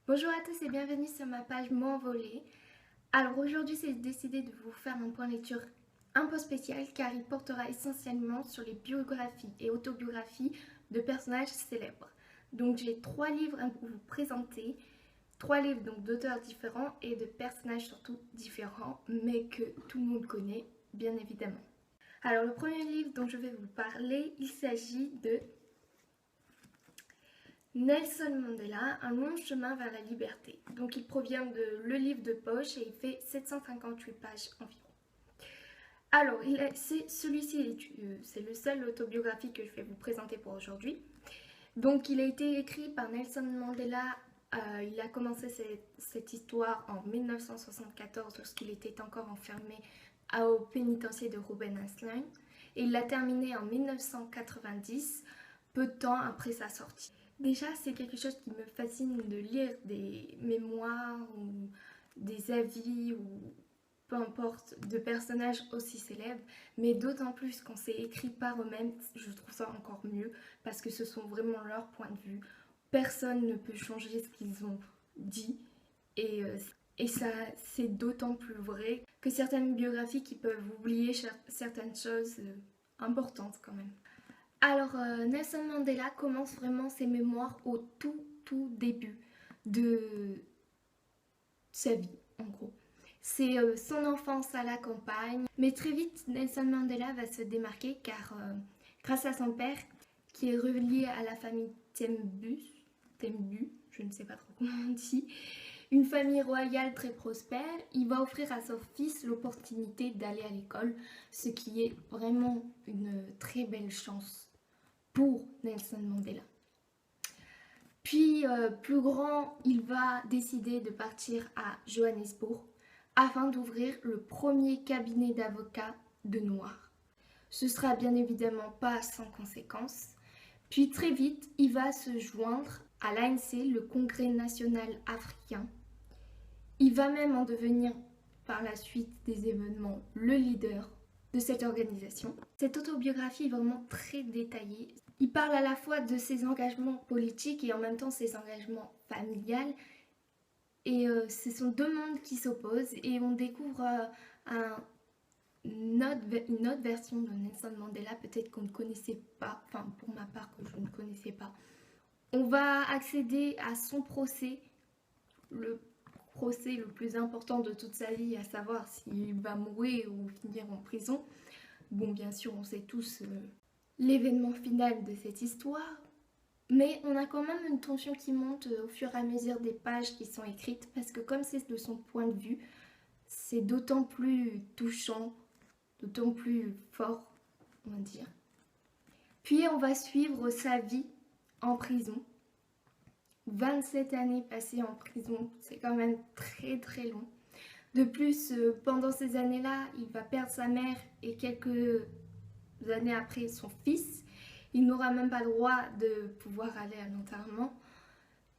Bonjour à tous et bienvenue sur ma page M'envoler. Alors aujourd'hui j'ai décidé de vous faire un point lecture un peu spécial car il portera essentiellement sur les biographies et autobiographies de personnages célèbres. Donc j'ai 3 livres à vous présenter, 3 livres donc d'auteurs différents et de personnages surtout différents mais que tout le monde connaît bien évidemment. Alors le premier livre dont je vais vous parler, il s'agit de Nelson Mandela, un long chemin vers la liberté. Donc il provient de Le Livre de Poche et il fait 758 pages environ. Alors, celui-ci, c'est le seul autobiographie que je vais vous présenter pour aujourd'hui. Donc il a été écrit par Nelson Mandela. Il a commencé cette histoire en 1974 lorsqu'il était encore enfermé au pénitencier de Robben Island. Et il l'a terminé en 1990, peu de temps après sa sortie. Déjà, c'est quelque chose qui me fascine de lire des mémoires ou des avis ou peu importe de personnages aussi célèbres, mais d'autant plus quand c'est écrit par eux-mêmes, je trouve ça encore mieux parce que ce sont vraiment leurs points de vue. Personne ne peut changer ce qu'ils ont dit et ça c'est d'autant plus vrai que certaines biographies qui peuvent oublier certaines choses importantes quand même. Alors, Nelson Mandela commence vraiment ses mémoires au tout début de sa vie, en gros. C'est son enfance à la campagne, mais très vite, Nelson Mandela va se démarquer car grâce à son père, qui est relié à la famille Tembu, je ne sais pas trop comment on dit, une famille royale très prospère, il va offrir à son fils l'opportunité d'aller à l'école, ce qui est vraiment une très belle chance pour Nelson Mandela. Puis, plus grand, il va décider de partir à Johannesburg afin d'ouvrir le premier cabinet d'avocats de Noirs. Ce sera bien évidemment pas sans conséquences. Puis très vite, il va se joindre à l'ANC, le Congrès national africain. Il va même en devenir par la suite des événements le leader de cette organisation. Cette autobiographie est vraiment très détaillée. Il parle à la fois de ses engagements politiques et en même temps ses engagements familiales. Et ce sont deux mondes qui s'opposent et on découvre une autre version de Nelson Mandela, peut-être qu'on ne connaissait pas, enfin pour ma part que je ne connaissais pas. On va accéder à son procès, le procès le plus important de toute sa vie, à savoir s'il va mourir ou finir en prison. Bon, bien sûr, on sait tous l'événement final de cette histoire, mais on a quand même une tension qui monte au fur et à mesure des pages qui sont écrites, parce que comme c'est de son point de vue, c'est d'autant plus touchant, d'autant plus fort, on va dire. Puis on va suivre sa vie en prison. 27 années passées en prison, c'est quand même très long. De plus, pendant ces années-là, il va perdre sa mère et quelques années après son fils. Il n'aura même pas le droit de pouvoir aller à l'enterrement.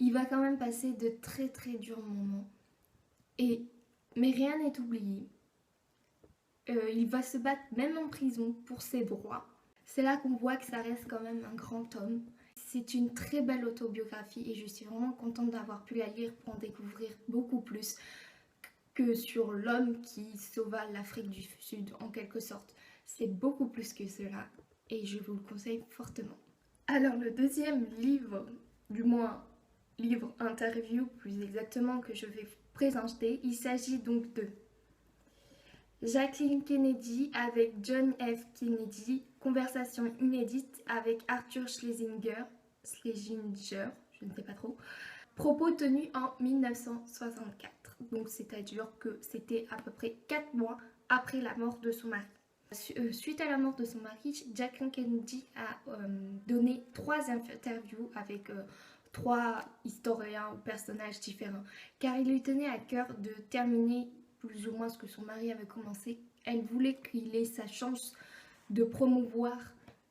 Il va quand même passer de très durs moments. Mais rien n'est oublié. Il va se battre même en prison pour ses droits. C'est là qu'on voit que ça reste quand même un grand homme. C'est une très belle autobiographie et je suis vraiment contente d'avoir pu la lire pour en découvrir beaucoup plus que sur l'homme qui sauva l'Afrique du Sud en quelque sorte. C'est beaucoup plus que cela et je vous le conseille fortement. Alors le deuxième livre, du moins livre interview plus exactement que je vais vous présenter, il s'agit donc de Jacqueline Kennedy avec John F. Kennedy, conversation inédite avec Arthur Schlesinger, je ne sais pas trop, propos tenus en 1964. Donc c'est-à-dire que c'était à peu près 4 mois après la mort de son mari. Suite à la mort de son mari, Jacqueline Kennedy a donné 3 interviews avec 3 historiens ou personnages différents, car il lui tenait à cœur de terminer plus ou moins ce que son mari avait commencé. Elle voulait qu'il ait sa chance de promouvoir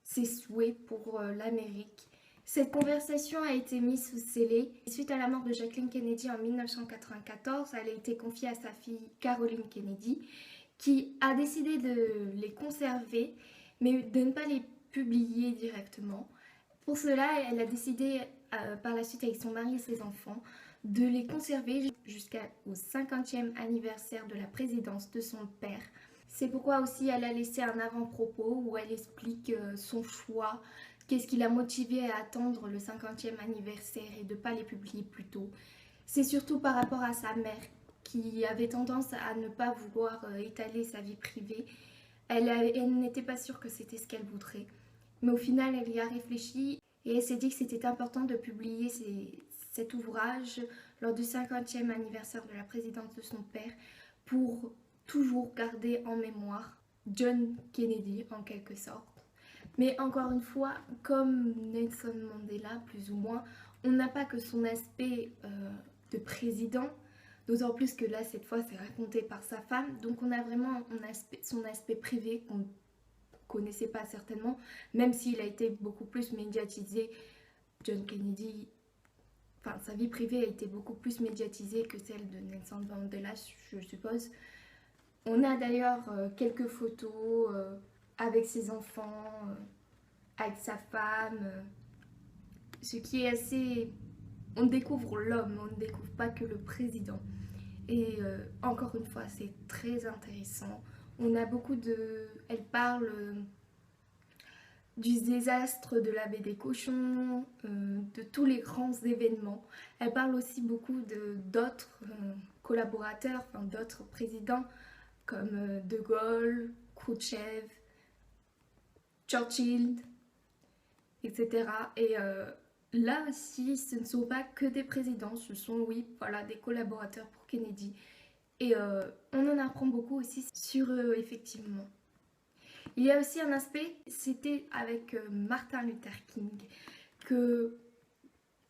ses souhaits pour l'Amérique. Cette conversation a été mise sous scellé. Suite à la mort de Jacqueline Kennedy en 1994, elle a été confiée à sa fille Caroline Kennedy, qui a décidé de les conserver, mais de ne pas les publier directement. Pour cela, elle a décidé par la suite avec son mari et ses enfants de les conserver jusqu'au 50e anniversaire de la présidence de son père. C'est pourquoi aussi elle a laissé un avant-propos où elle explique son choix, qu'est-ce qui l'a motivée à attendre le 50e anniversaire et de ne pas les publier plus tôt. C'est surtout par rapport à sa mère qui avait tendance à ne pas vouloir étaler sa vie privée. Elle n'était pas sûre que c'était ce qu'elle voudrait. Mais au final, elle y a réfléchi et elle s'est dit que c'était important de publier cet ouvrage lors du 50e anniversaire de la présidence de son père pour toujours garder en mémoire John Kennedy en quelque sorte. Mais encore une fois, comme Nelson Mandela, plus ou moins, on n'a pas que son aspect de président, d'autant plus que là, cette fois, c'est raconté par sa femme. Donc on a vraiment son aspect privé qu'on ne connaissait pas certainement, même s'il a été beaucoup plus médiatisé. John Kennedy, enfin sa vie privée a été beaucoup plus médiatisée que celle de Nelson Mandela, je suppose. On a d'ailleurs quelques photos avec ses enfants, avec sa femme, ce qui est assez... On découvre l'homme, on ne découvre pas que le président. Et encore une fois, c'est très intéressant. On a beaucoup de... Elle parle du désastre de la baie des cochons, de tous les grands événements. Elle parle aussi beaucoup d'autres collaborateurs, enfin d'autres présidents comme De Gaulle, Khrouchtchev, Churchill, etc. Et là aussi, ce ne sont pas que des présidents, ce sont, oui, voilà, des collaborateurs pour Kennedy. Et on en apprend beaucoup aussi sur eux, effectivement. Il y a aussi un aspect, c'était avec Martin Luther King, que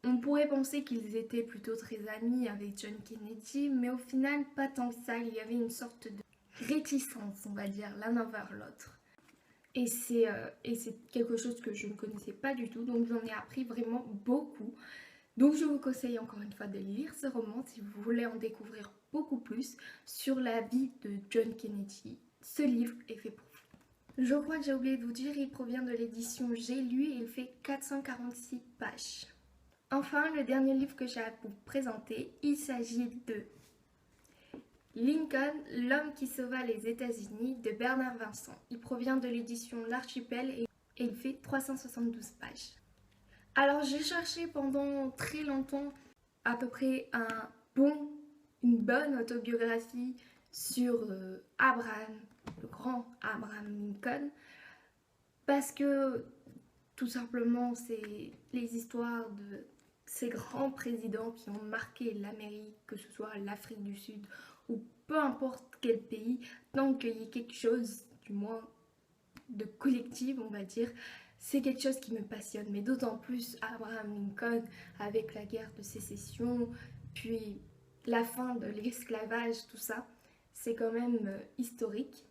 on pourrait penser qu'ils étaient plutôt très amis avec John Kennedy, mais au final, pas tant que ça. Il y avait une sorte de réticence, on va dire, l'un envers l'autre. Et c'est quelque chose que je ne connaissais pas du tout, donc j'en ai appris vraiment beaucoup. Donc je vous conseille encore une fois de lire ce roman si vous voulez en découvrir beaucoup plus sur la vie de John Kennedy. Ce livre est fait pour vous. Je crois que j'ai oublié de vous dire, il provient de l'édition J'ai lu et il fait 446 pages. Enfin, le dernier livre que j'ai à vous présenter, il s'agit de Lincoln, l'homme qui sauva les États-Unis de Bernard Vincent. Il provient de l'édition L'Archipel et il fait 372 pages. Alors j'ai cherché pendant très longtemps à peu près une bonne autobiographie sur Abraham, le grand Abraham Lincoln, parce que tout simplement c'est les histoires de ces grands présidents qui ont marqué l'Amérique, que ce soit l'Afrique du Sud ou peu importe quel pays, tant qu'il y ait quelque chose, du moins de collectif, on va dire, c'est quelque chose qui me passionne. Mais d'autant plus Abraham Lincoln avec la guerre de sécession, puis la fin de l'esclavage, tout ça, c'est quand même historique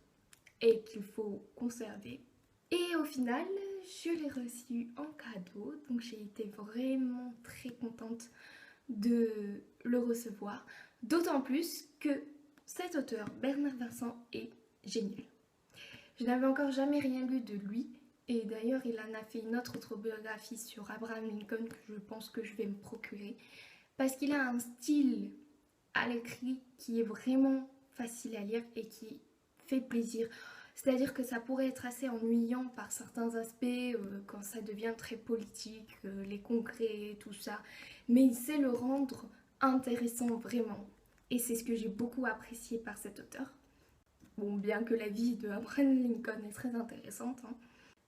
et qu'il faut conserver. Et au final, je l'ai reçu en cadeau, donc j'ai été vraiment très contente de le recevoir. D'autant plus que cet auteur, Bernard Vincent, est génial. Je n'avais encore jamais rien lu de lui, et d'ailleurs il en a fait une autre autobiographie sur Abraham Lincoln que je pense que je vais me procurer, parce qu'il a un style à l'écrit qui est vraiment facile à lire et qui fait plaisir. C'est-à-dire que ça pourrait être assez ennuyant par certains aspects quand ça devient très politique, les congrès, tout ça. Mais il sait le rendre intéressant vraiment. Et c'est ce que j'ai beaucoup apprécié par cet auteur. Bon, bien que la vie de Abraham Lincoln est très intéressante, hein.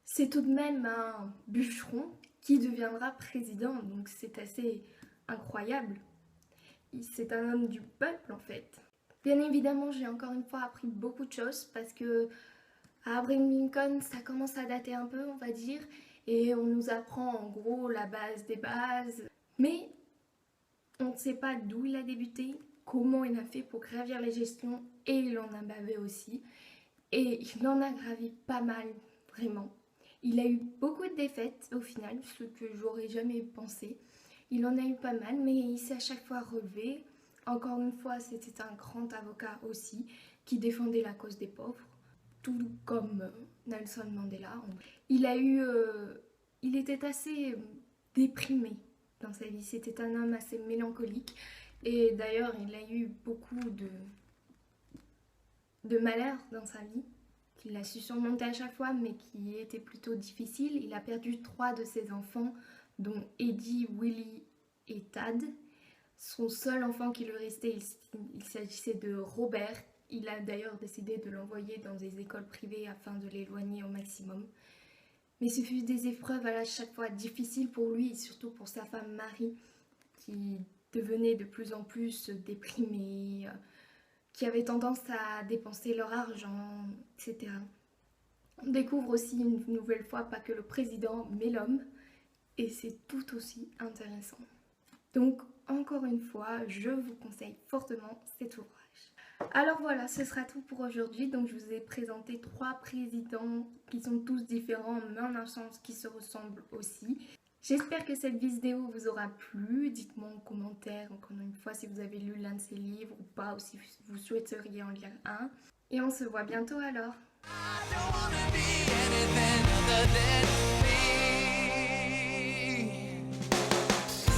C'est tout de même un bûcheron qui deviendra président, donc c'est assez incroyable. C'est un homme du peuple en fait. Bien évidemment, j'ai encore une fois appris beaucoup de choses parce que Abraham Lincoln, ça commence à dater un peu, on va dire, et on nous apprend en gros la base des bases, mais on ne sait pas d'où il a débuté, comment il a fait pour gravir les gestions, et il en a bavé aussi, et il en a gravi pas mal, vraiment. Il a eu beaucoup de défaites au final, ce que j'aurais jamais pensé. Il en a eu pas mal, mais il s'est à chaque fois relevé. Encore une fois, c'était un grand avocat aussi, qui défendait la cause des pauvres, tout comme Nelson Mandela. Il était assez déprimé dans sa vie, c'était un homme assez mélancolique, Et d'ailleurs, il a eu beaucoup de malheurs dans sa vie, qu'il a su surmonter à chaque fois, mais qui était plutôt difficile. Il a perdu 3 de ses enfants, dont Eddie, Willie et Tad. Son seul enfant qui lui restait, il s'agissait de Robert. Il a d'ailleurs décidé de l'envoyer dans des écoles privées afin de l'éloigner au maximum. Mais ce fut des épreuves à chaque fois difficiles pour lui et surtout pour sa femme Marie, qui devenait de plus en plus déprimée, qui avait tendance à dépenser leur argent, etc. On découvre aussi une nouvelle fois pas que le président, mais l'homme, et c'est tout aussi intéressant. Donc, encore une fois, je vous conseille fortement cet ouvrage. Alors voilà, ce sera tout pour aujourd'hui. Donc, je vous ai présenté 3 présidents qui sont tous différents, mais en un sens qui se ressemblent aussi. J'espère que cette vidéo vous aura plu. Dites-moi en commentaire, encore une fois, si vous avez lu l'un de ces livres ou pas, ou si vous souhaiteriez en lire un. Et on se voit bientôt alors.